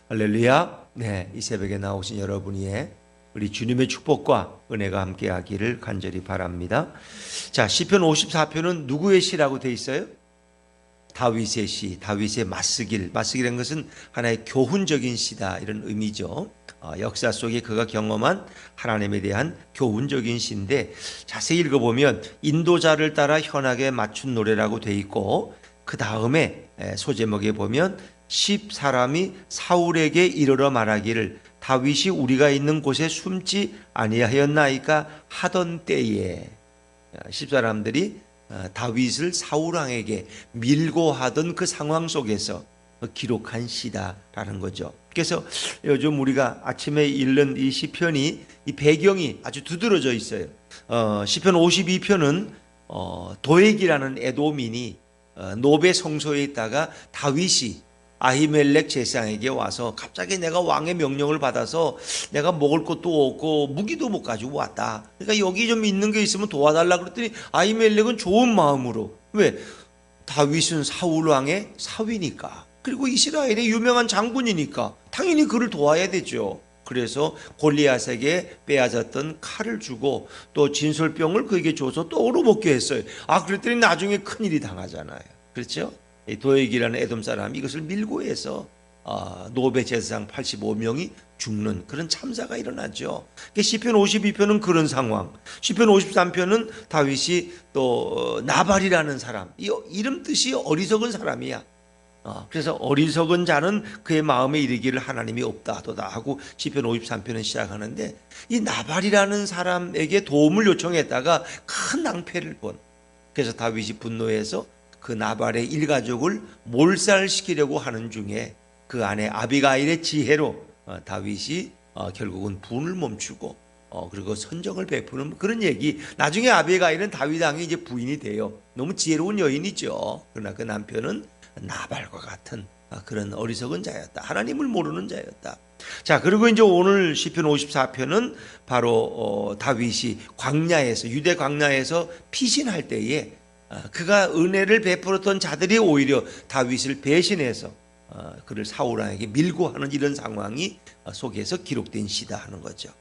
할렐루야. 네, 이 새벽에 나오신 여러분이 우리 주님의 축복과 은혜가 함께하기를 간절히 바랍니다. 자, 시편 54편은 누구의 시라고 되어 있어요? 다윗의 시, 다윗의 맞쓰기라는 것은 하나의 교훈적인 시다, 이런 의미죠. 역사 속에 그가 경험한 하나님에 대한 교훈적인 시인데, 자세히 읽어보면 인도자를 따라 현악에 맞춘 노래라고 되어 있고, 그 다음에 소제목에 보면 10사람이 사울에게 이르러 말하기를 다윗이 우리가 있는 곳에 숨지 아니하였나이까 하던 때에, 10사람들이 다윗을 사울왕에게 밀고 하던 그 상황 속에서 기록한 시다라는 거죠. 그래서 요즘 우리가 아침에 읽는 이 시편이, 이 배경이 아주 두드러져 있어요. 시편 52편은 도액이라는 에돔인이 노베 성소에 있다가 다윗이 아히멜렉 제사장에게 와서 갑자기 내가 왕의 명령을 받아서 내가 먹을 것도 없고 무기도 못 가지고 왔다. 그러니까 여기 좀 있는 게 있으면 도와달라 그랬더니 아히멜렉은 좋은 마음으로, 왜? 다윗은 사울 왕의 사위니까, 그리고 이스라엘의 유명한 장군이니까 당연히 그를 도와야 되죠. 그래서 골리앗에게 빼앗았던 칼을 주고 또 진설병을 그에게 줘서 떡으로 먹게 했어요. 그랬더니 나중에 큰일이 당하잖아요. 그렇죠? 도액이라는 에돔 사람이 이것을 밀고 해서 노베 제사장 85명이 죽는 그런 참사가 일어나죠. 시편 52편은 그런 상황. 시편 53편은 다윗이 또 나발이라는 사람, 이 이름 뜻이 어리석은 사람이야. 그래서 어리석은 자는 그의 마음에 이르기를 하나님이 없다도다 하고 시편 53편은 시작하는데, 이 나발이라는 사람에게 도움을 요청했다가 큰 낭패를 본, 그래서 다윗이 분노해서 그 나발의 일가족을 몰살시키려고 하는 중에 그 아내 아비가일의 지혜로 다윗이 결국은 분을 멈추고 그리고 선정을 베푸는 그런 얘기. 나중에 아비가일은 다윗 왕의 이제 부인이 돼요. 너무 지혜로운 여인이죠. 그러나 그 남편은 나발과 같은 그런 어리석은 자였다. 하나님을 모르는 자였다. 자, 그리고 이제 오늘 시편 54편은 바로 다윗이 광야에서, 유대 광야에서 피신할 때에 그가 은혜를 베풀었던 자들이 오히려 다윗을 배신해서 그를 사울왕에게 밀고 하는 이런 상황이 속에서 기록된 시다 하는 거죠.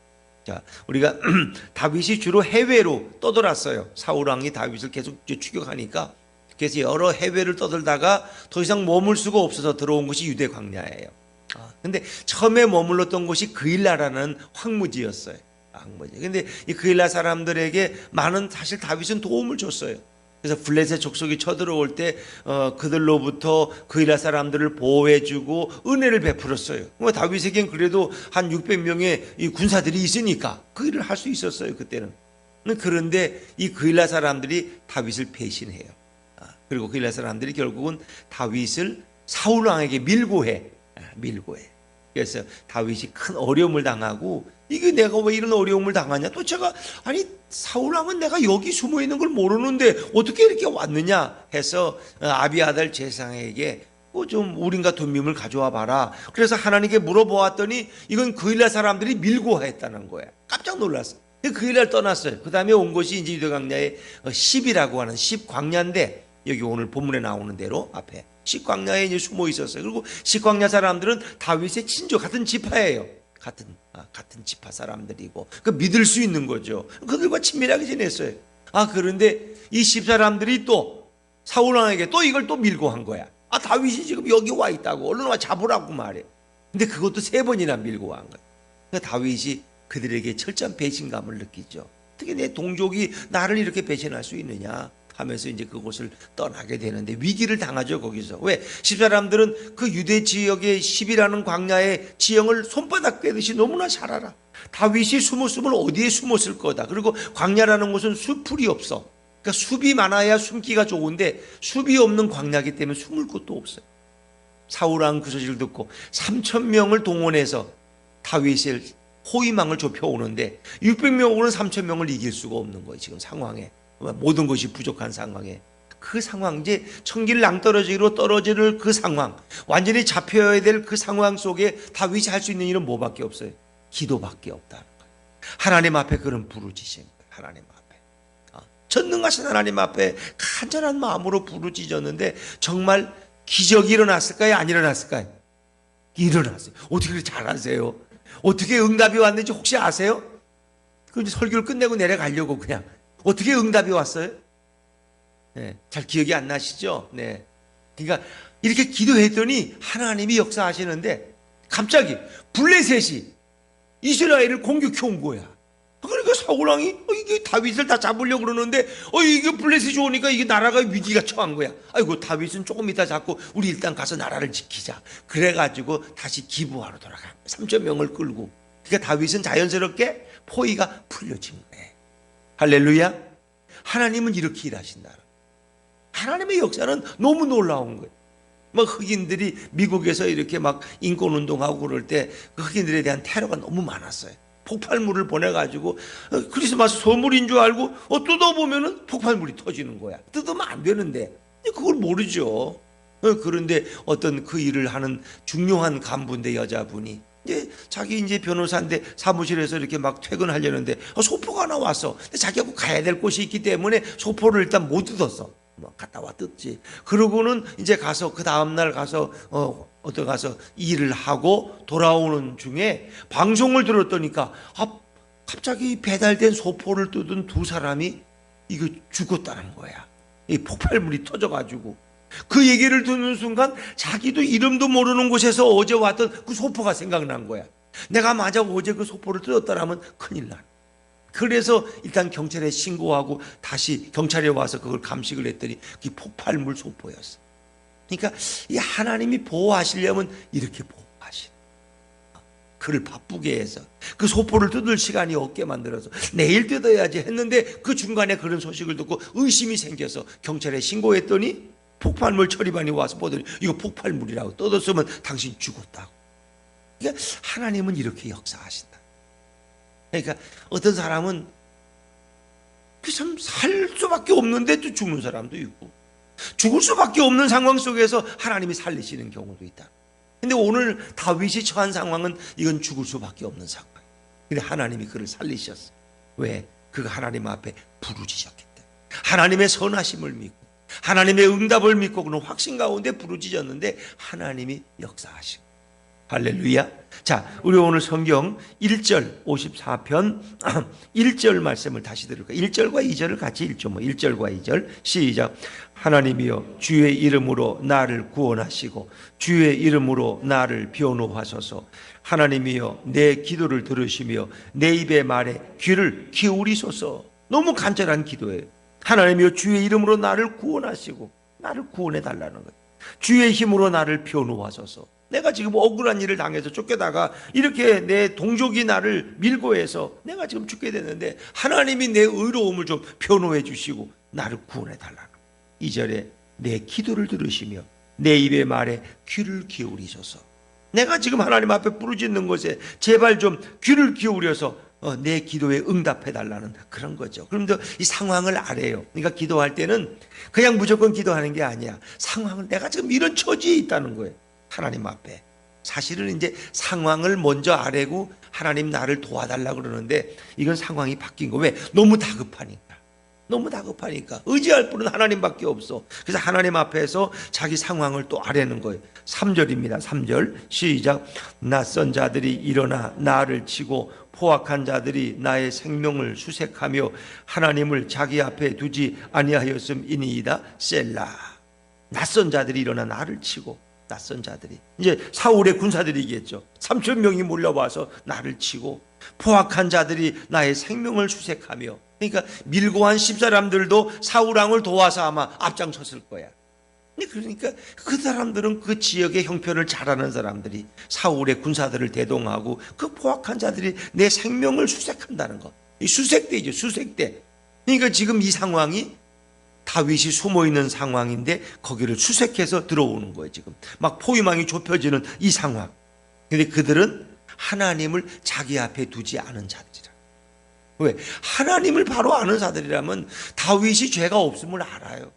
자, 우리가 다윗이 주로 해외로 떠돌았어요. 사울왕이 다윗을 계속 추격하니까. 그래서 여러 해외를 떠돌다가 더 이상 머물 수가 없어서 들어온 것이 유대 광야예요. 근데 처음에 머물렀던 곳이 그일라라는 황무지였어요. 황무지. 근데 이 그일라 사람들에게 많은, 사실 다윗은 도움을 줬어요. 그래서 블레셋 족속이 쳐들어올 때 그들로부터 그일라 사람들을 보호해주고 은혜를 베풀었어요. 다윗에겐 그래도 한 600명의 이 군사들이 있으니까 그 일을 할 수 있었어요, 그때는. 그런데 이 그일라 사람들이 다윗을 배신해요. 그리고 그일라 사람들이 결국은 다윗을 사울 왕에게 밀고 해. 그래서 다윗이 큰 어려움을 당하고, 이게 내가 왜 이런 어려움을 당하냐? 또 제가, 아니 사울 왕은 내가 여기 숨어 있는 걸 모르는데 어떻게 이렇게 왔느냐 해서 아비아달 제사장에게 좀 우린과 둠밈을 가져와 봐라. 그래서 하나님께 물어보았더니 이건 그일라 사람들이 밀고 했다는 거야. 깜짝 놀랐어. 그일라를 떠났어요. 그 다음에 온 곳이 이제 유대광야의 10이라고 하는 10광야인데, 여기 오늘 본문에 나오는 대로 앞에 10광야에 이제 숨어 있었어요. 그리고 10광야 사람들은 다윗의 친족, 같은 지파예요. 같은 지파 사람들이고, 그 믿을 수 있는 거죠. 그들과 친밀하게 지냈어요. 그런데 이 10사람들이 또 사울왕에게 또 이걸 또 밀고 한 거야. 다윗이 지금 여기 와 있다고, 얼른 와 잡으라고 말해. 근데 그것도 3번이나 밀고 한 거야. 그러니까 다윗이 그들에게 철저한 배신감을 느끼죠. 어떻게 내 동족이 나를 이렇게 배신할 수 있느냐 하면서 이제 그곳을 떠나게 되는데 위기를 당하죠. 거기서. 왜? 10사람들은 그 유대 지역의 10이라는 광야의 지형을 손바닥 꿰듯이 너무나 잘 알아. 다윗이 숨었으면 어디에 숨었을 거다. 그리고 광야라는 곳은 수풀이 없어. 그러니까 숲이 많아야 숨기가 좋은데 숲이 없는 광야이기 때문에 숨을 곳도 없어요. 사울왕 그 소식을 듣고 3,000명을 동원해서 다윗을 호위망을 좁혀오는데 600명으로는 3,000명을 이길 수가 없는 거예요. 지금 상황에. 모든 것이 부족한 상황에, 그 상황, 이제 천길 낭떠러지로 떨어지는 그 상황, 완전히 잡혀야 될 그 상황 속에 다윗이 할 수 있는 일은 뭐밖에 없어요? 기도밖에 없다는 거예요. 하나님 앞에 그런 부르짖은 거예요. 하나님 앞에 전능하신 하나님 앞에 간절한 마음으로 부르짖었는데 정말 기적이 일어났을까요? 안 일어났을까요? 일어나세요. 어떻게 그렇게 잘하세요? 어떻게 응답이 왔는지 혹시 아세요? 그 이제 설교를 끝내고 내려가려고 그냥 어떻게 응답이 왔어요? 네, 잘 기억이 안 나시죠? 네. 그러니까 이렇게 기도했더니 하나님이 역사하시는데 갑자기 블레셋이 이스라엘을 공격해 온 거야. 그러니까 사울왕이 이게 다윗을 다 잡으려고 그러는데 이게 블레셋이 오니까 이게 나라가 위기가 처한 거야. 아이고 다윗은 조금 이따 잡고 우리 일단 가서 나라를 지키자. 그래가지고 다시 기부하러 돌아가. 3천 명을 끌고. 그러니까 다윗은 자연스럽게 포위가 풀려진 거예요. 할렐루야. 하나님은 이렇게 일하신다. 하나님의 역사는 너무 놀라운 거예요. 막 흑인들이 미국에서 이렇게 막 인권운동하고 그럴 때 그 흑인들에 대한 테러가 너무 많았어요. 폭발물을 보내가지고 크리스마스 선물인 줄 알고 뜯어보면은 폭발물이 터지는 거야. 뜯으면 안 되는데 그걸 모르죠. 그런데 어떤 그 일을 하는 중요한 간부인데 여자분이 이제 자기 이제 변호사인데 사무실에서 이렇게 막 퇴근하려는데 소포가 하나 왔어. 근데 자기하고 가야 될 곳이 있기 때문에 소포를 일단 못 뜯었어. 뭐 갔다 와 뜯지. 그러고는 이제 가서 그 다음날 가서 어디 가서 일을 하고 돌아오는 중에 방송을 들었더니까 갑자기 배달된 소포를 뜯은 두 사람이 이거 죽었다는 거야. 이 폭발물이 터져가지고 그 얘기를 듣는 순간 자기도 이름도 모르는 곳에서 어제 왔던 그 소포가 생각난 거야. 내가 만약 어제 그 소포를 뜯었다라면 큰일 나. 그래서 일단 경찰에 신고하고 다시 경찰에 와서 그걸 감식을 했더니 그게 폭발물 소포였어. 그러니까 이 하나님이 보호하시려면 이렇게 보호하시는, 그를 바쁘게 해서 그 소포를 뜯을 시간이 없게 만들어서 내일 뜯어야지 했는데 그 중간에 그런 소식을 듣고 의심이 생겨서 경찰에 신고했더니 폭발물 처리반이 와서 보더니 이거 폭발물이라고, 뜯었으면 당신 죽었다고. 그러니까 하나님은 이렇게 역사하신다. 그러니까 어떤 사람은 그 참 살 수밖에 없는데 또 죽는 사람도 있고, 죽을 수밖에 없는 상황 속에서 하나님이 살리시는 경우도 있다. 근데 오늘 다윗이 처한 상황은 이건 죽을 수밖에 없는 상황. 근데 하나님이 그를 살리셨어. 왜? 그가 하나님 앞에 부르짖었기 때문에. 하나님의 선하심을 믿고 하나님의 응답을 믿고 그는 확신 가운데 부르짖었는데 하나님이 역사하시고. 할렐루야. 자, 우리 오늘 성경 1절 54편 1절 말씀을 다시 들을까요? 1절과 2절을 같이 읽죠. 1절과 2절 시작. 하나님이여 주의 이름으로 나를 구원하시고 주의 이름으로 나를 변호하소서. 하나님이여 내 기도를 들으시며 내 입의 말에 귀를 기울이소서. 너무 간절한 기도예요. 하나님이여 주의 이름으로 나를 구원하시고, 나를 구원해 달라는 거예요. 주의 힘으로 나를 변호하소서. 내가 지금 억울한 일을 당해서 쫓겨다가 이렇게 내 동족이 나를 밀고 해서 내가 지금 죽게 됐는데 하나님이 내 의로움을 좀 변호해 주시고 나를 구원해 달라는 거예요. 2절에 내 기도를 들으시며 내 입의 말에 귀를 기울이소서. 내가 지금 하나님 앞에 부르짖는 것에 제발 좀 귀를 기울여서 내 기도에 응답해 달라는 그런 거죠. 그런데 이 상황을 알아요. 그러니까 기도할 때는 그냥 무조건 기도하는 게 아니야. 상황을, 내가 지금 이런 처지에 있다는 거예요. 하나님 앞에. 사실은 이제 상황을 먼저 아뢰고 하나님 나를 도와달라고 그러는데 이건 상황이 바뀐 거. 왜? 너무 다급하니까. 너무 다급하니까. 의지할 분은 하나님밖에 없어. 그래서 하나님 앞에서 자기 상황을 또 아뢰는 거예요. 3절입니다. 3절 시작. 낯선 자들이 일어나 나를 치고 포악한 자들이 나의 생명을 수색하며 하나님을 자기 앞에 두지 아니하였음이니이다. 셀라. 낯선 자들이 일어나 나를 치고, 낯선 자들이 이제 사울의 군사들이겠죠. 3천 명이 몰려와서 나를 치고, 포악한 자들이 나의 생명을 수색하며, 그러니까 밀고 한 10사람들도 사울왕을 도와서 아마 앞장섰을 거야. 그러니까 그 사람들은 그 지역의 형편을 잘 아는 사람들이 사울의 군사들을 대동하고 그 포악한 자들이 내 생명을 수색한다는 거. 이 수색대죠, 수색대. 그러니까 지금 이 상황이 다윗이 숨어있는 상황인데 거기를 수색해서 들어오는 거예요. 지금 막 포위망이 좁혀지는 이 상황. 근데 그들은 하나님을 자기 앞에 두지 않은 자들이라. 왜? 하나님을 바로 아는 자들이라면 다윗이 죄가 없음을 알아요.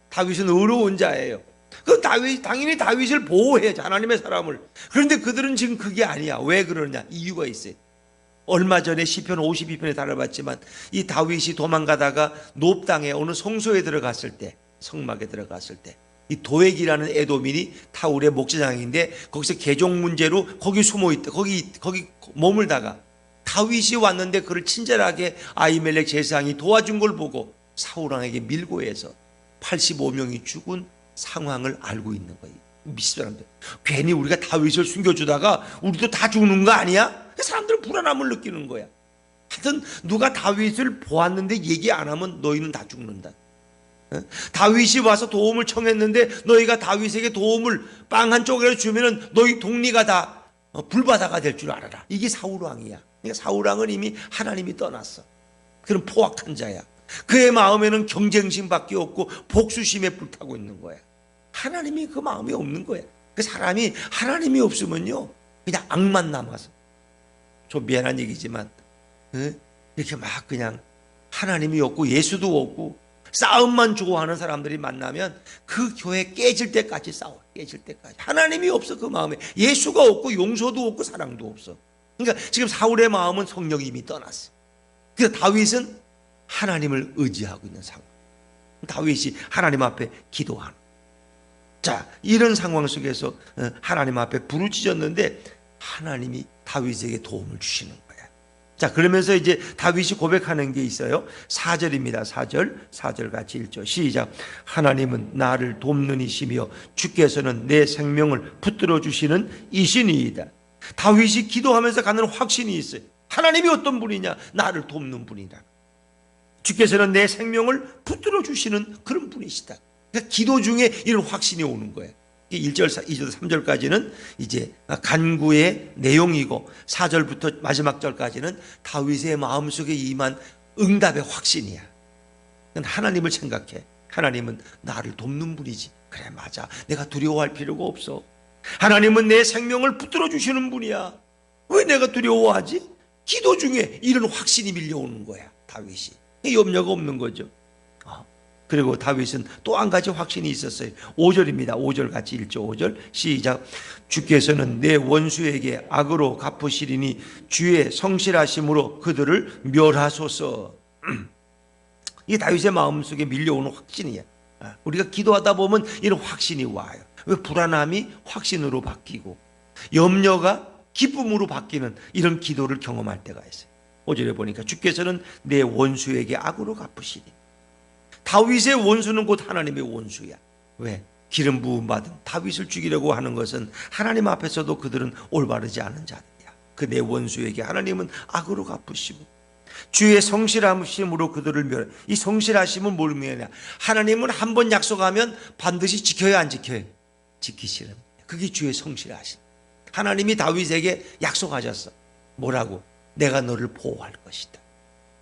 다윗은 의로운 자예요. 그 당연히 다윗을 보호해야지, 하나님의 사람을. 그런데 그들은 지금 그게 아니야. 왜 그러냐? 이유가 있어요. 얼마 전에 시편 52편에 다뤄봤지만 이 다윗이 도망가다가 높 땅에 어느 성소에 들어갔을 때, 성막에 들어갔을 때 이 도액이라는 에돔인이 타울의 목자장인데 거기서 개종 문제로 거기 숨어 있다. 거기 머물다가 다윗이 왔는데 그를 친절하게 아히멜렉 제사장이 도와준 걸 보고 사울 왕에게 밀고 해서 85명이 죽은 상황을 알고 있는 거예요. 미스사람들 괜히 우리가 다윗을 숨겨주다가 우리도 다 죽는 거 아니야? 사람들은 불안함을 느끼는 거야. 하여튼 누가 다윗을 보았는데 얘기 안 하면 너희는 다 죽는다. 다윗이 와서 도움을 청했는데 너희가 다윗에게 도움을 빵 한 쪼개를 주면은 너희 동리가 다 불바다가 될 줄 알아라. 이게 사울 왕이야. 그러니까 사울 왕은 이미 하나님이 떠났어. 그런 포악한 자야. 그의 마음에는 경쟁심밖에 없고 복수심에 불타고 있는 거야. 하나님이 그 마음에 없는 거야. 그 사람이 하나님이 없으면요 그냥 악만 남아서, 좀 미안한 얘기지만 이렇게 막 그냥 하나님이 없고 예수도 없고 싸움만 좋아하는 사람들이 만나면 그 교회 깨질 때까지 싸워. 깨질 때까지. 하나님이 없어. 그 마음에 예수가 없고 용서도 없고 사랑도 없어. 그러니까 지금 사울의 마음은 성령이 이미 떠났어. 그래서 다윗은 하나님을 의지하고 있는 상황. 다윗이 하나님 앞에 기도하는. 자, 이런 상황 속에서 하나님 앞에 부르짖었는데 하나님이 다윗에게 도움을 주시는 거야. 자, 그러면서 이제 다윗이 고백하는 게 있어요. 4절입니다. 4절 같이 읽죠. 시작. 하나님은 나를 돕는 이시며 주께서는 내 생명을 붙들어 주시는 이신이이다. 다윗이 기도하면서 갖는 확신이 있어요. 하나님이 어떤 분이냐? 나를 돕는 분이다. 주께서는 내 생명을 붙들어 주시는 그런 분이시다. 그러니까 기도 중에 이런 확신이 오는 거예요. 1절, 2절, 3절까지는 이제 간구의 내용이고 4절부터 마지막 절까지는 다윗의 마음속에 임한 응답의 확신이야. 하나님을 생각해. 하나님은 나를 돕는 분이지. 그래, 맞아. 내가 두려워할 필요가 없어. 하나님은 내 생명을 붙들어 주시는 분이야. 왜 내가 두려워하지? 기도 중에 이런 확신이 밀려오는 거야. 다윗이. 염려가 없는 거죠. 그리고 다윗은 또 한 가지 확신이 있었어요. 5절입니다. 5절 같이 읽죠. 5절 시작. 주께서는 내 원수에게 악으로 갚으시리니 주의 성실하심으로 그들을 멸하소서. 이게 다윗의 마음속에 밀려오는 확신이야. 우리가 기도하다 보면 이런 확신이 와요. 왜? 불안함이 확신으로 바뀌고 염려가 기쁨으로 바뀌는 이런 기도를 경험할 때가 있어요. 5절에 보니까 주께서는 내 원수에게 악으로 갚으시리. 다윗의 원수는 곧 하나님의 원수야. 왜? 기름 부음 받은 다윗을 죽이려고 하는 것은 하나님 앞에서도 그들은 올바르지 않은 자들이야. 그 내 원수에게 하나님은 악으로 갚으시고 주의 성실하심으로 그들을 멸해. 이 성실하심은 뭘 의미하냐? 하나님은 한 번 약속하면 반드시 지켜야 안 지켜요? 지키시는. 그게 주의 성실하심. 하나님이 다윗에게 약속하셨어. 뭐라고? 내가 너를 보호할 것이다.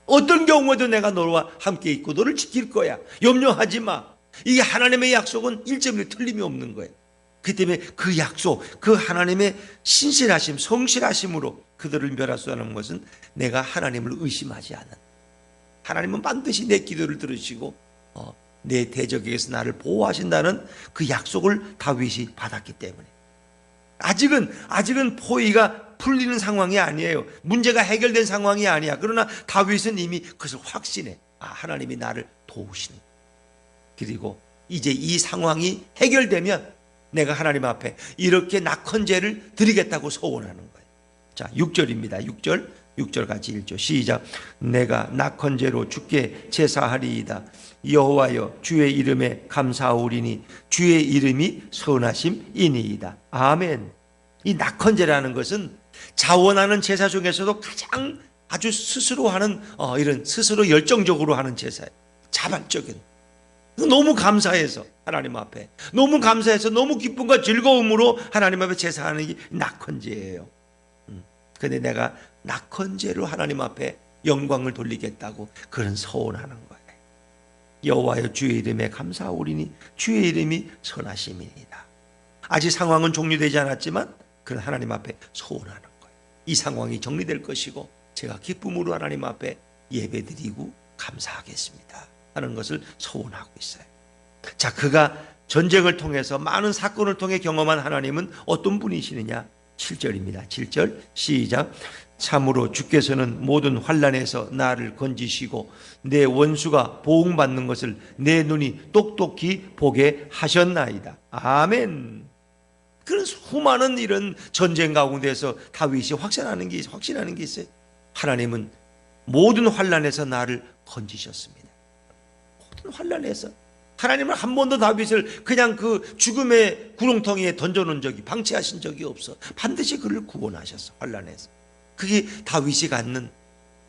어떤 경우에도 내가 너와 함께 있고 너를 지킬 거야. 염려하지 마. 이게 하나님의 약속은 1.1 틀림이 없는 거예요. 그 때문에 그 약속, 그 하나님의 신실하심, 성실하심으로 그들을 멸하소하는 것은 내가 하나님을 의심하지 않는, 하나님은 반드시 내 기도를 들으시고 내 대적에게서 나를 보호하신다는 그 약속을 다윗이 받았기 때문에 아직은 포위가 풀리는 상황이 아니에요. 문제가 해결된 상황이 아니야. 그러나 다윗은 이미 그것을 확신해. 하나님이 나를 도우시네. 그리고 이제 이 상황이 해결되면 내가 하나님 앞에 이렇게 낙헌제를 드리겠다고 소원하는 거예요. 자, 6절입니다. 6절 같이 읽죠. 시작. 내가 낙헌제로 주께 제사하리이다. 여호와여 주의 이름에 감사하오리니 주의 이름이 선하심이니이다. 아멘. 이 낙헌제라는 것은 자원하는 제사 중에서도 가장 아주 스스로 하는 이런 스스로 열정적으로 하는 제사예요. 자발적인. 너무 감사해서 하나님 앞에, 너무 감사해서 너무 기쁨과 즐거움으로 하나님 앞에 제사하는 게 낙헌제예요. 근데 내가 낙헌제로 하나님 앞에 영광을 돌리겠다고 그런 서원하는 거예요. 여호와여 주의 이름에 감사하오리니 주의 이름이 선하심이니이다. 아직 상황은 종료되지 않았지만 그런 하나님 앞에 소원하는 거예요. 이 상황이 정리될 것이고 제가 기쁨으로 하나님 앞에 예배드리고 감사하겠습니다 하는 것을 소원하고 있어요. 자, 그가 전쟁을 통해서 많은 사건을 통해 경험한 하나님은 어떤 분이시느냐? 7절입니다. 7절 시작. 참으로 주께서는 모든 환난에서 나를 건지시고 내 원수가 보응받는 것을 내 눈이 똑똑히 보게 하셨나이다. 아멘. 그런 수많은 이런 전쟁 가운데서 다윗이 확신하는 게 있어요. 하나님은 모든 환난에서 나를 건지셨습니다. 모든 환난에서 하나님은 한 번도 다윗을 그냥 그 죽음의 구렁텅이에 던져놓은 적이, 방치하신 적이 없어. 반드시 그를 구원하셨어. 환난에서. 그게 다윗이 갖는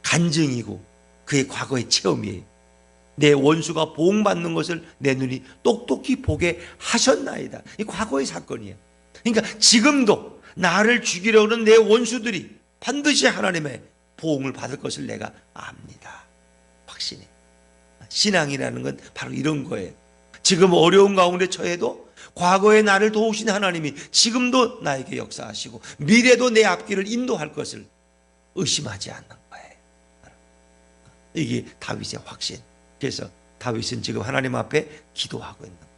간증이고 그의 과거의 체험이에요. 내 원수가 보응받는 것을 내 눈이 똑똑히 보게 하셨나이다. 이 과거의 사건이에요. 그러니까 지금도 나를 죽이려고 하는 내 원수들이 반드시 하나님의 보응을 받을 것을 내가 압니다. 확신해. 신앙이라는 건 바로 이런 거예요. 지금 어려운 가운데 처해도 과거에 나를 도우신 하나님이 지금도 나에게 역사하시고 미래도 내 앞길을 인도할 것을 의심하지 않는 거예요. 이게 다윗의 확신. 그래서 다윗은 지금 하나님 앞에 기도하고 있는 거예요.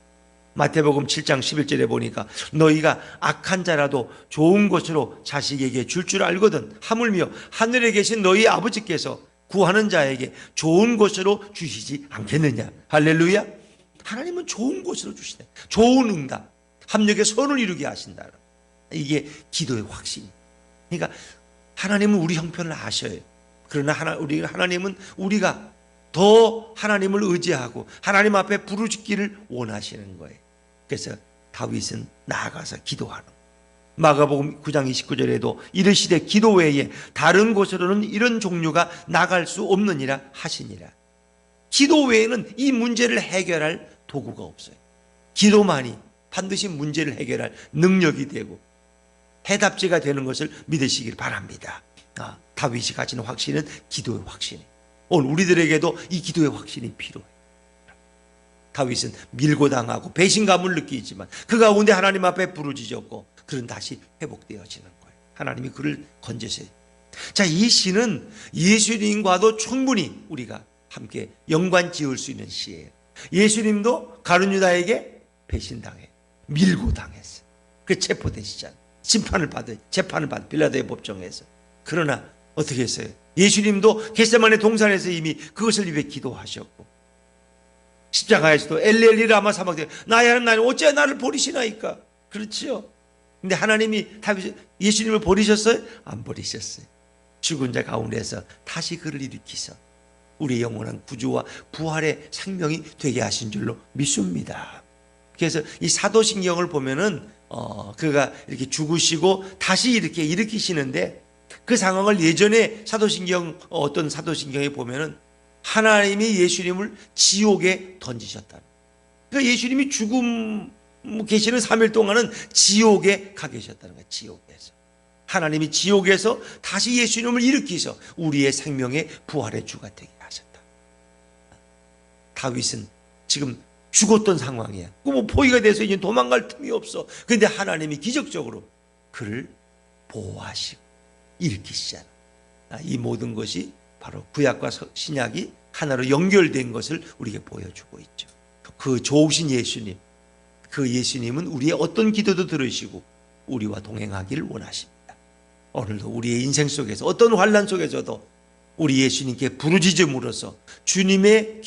마태복음 7장 11절에 보니까 너희가 악한 자라도 좋은 것으로 자식에게 줄 알거든 하물며 하늘에 계신 너희 아버지께서 구하는 자에게 좋은 것으로 주시지 않겠느냐. 할렐루야. 하나님은 좋은 것으로 주시네. 좋은 응답, 합력의 선을 이루게 하신다. 이게 기도의 확신이. 그러니까 하나님은 우리 형편을 아셔요. 그러나 하나님은 우리가 더 하나님을 의지하고 하나님 앞에 부르짖기를 원하시는 거예요. 그래서 다윗은 나아가서 기도하는 거예요. 마가복음 9장 29절에도 이르시되 기도 외에 다른 곳으로는 이런 종류가 나갈 수 없느니라 하시니라. 기도 외에는 이 문제를 해결할 도구가 없어요. 기도만이 반드시 문제를 해결할 능력이 되고 해답지가 되는 것을 믿으시길 바랍니다. 다윗이 가진 확신은 기도의 확신이에요. 오늘 우리들에게도 이 기도의 확신이 필요해요. 다윗은 밀고 당하고 배신감을 느끼지만 그 가운데 하나님 앞에 부르짖었고 그는 다시 회복되어지는 거예요. 하나님이 그를 건지세요. 자, 이 시는 예수님과도 충분히 우리가 함께 연관 지을 수 있는 시예요. 예수님도 가룟 유다에게 배신당해 밀고 당했어요. 그 체포되시잖아요. 재판을 받아 빌라도의 법정에서. 그러나 어떻게 했어요? 예수님도 겟세마네 동산에서 이미 그것을 위해 기도하셨고 십자가에서도 엘리엘리 라마 사막에 나의 하나님 어찌 나를 버리시나이까. 그렇지요. 근데 하나님이 예수님을 버리셨어요? 안 버리셨어요. 죽은 자 가운데서 다시 그를 일으키서 우리의 영원한 구주와 부활의 생명이 되게 하신 줄로 믿습니다. 그래서 이 사도신경을 보면은 그가 이렇게 죽으시고 다시 이렇게 일으키시는데 그 상황을 예전에 어떤 사도신경에 보면은 하나님이 예수님을 지옥에 던지셨다. 그러니까 예수님이 죽음 계시는 3일 동안은 지옥에 가 계셨다는 거예요. 지옥에서. 하나님이 지옥에서 다시 예수님을 일으키셔 우리의 생명의 부활의 주가 되게 하셨다. 다윗은 지금 죽었던 상황이야. 뭐 포위가 돼서 이제 도망갈 틈이 없어. 그런데 하나님이 기적적으로 그를 보호하시고 일으키시잖아. 이 모든 것이 바로 구약과 신약이 하나로 연결된 것을 우리에게 보여주고 있죠. 그 좋으신 예수님, 그 예수님은 우리의 어떤 기도도 들으시고 우리와 동행하기를 원하십니다. 오늘도 우리의 인생 속에서 어떤 환난 속에서도 우리 예수님께 부르짖음으로써 주님의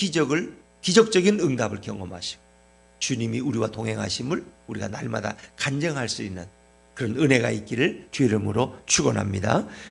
기적적인 응답을 경험하시고 주님이 우리와 동행하심을 우리가 날마다 간증할 수 있는 그런 은혜가 있기를 주의 이름으로 축원합니다.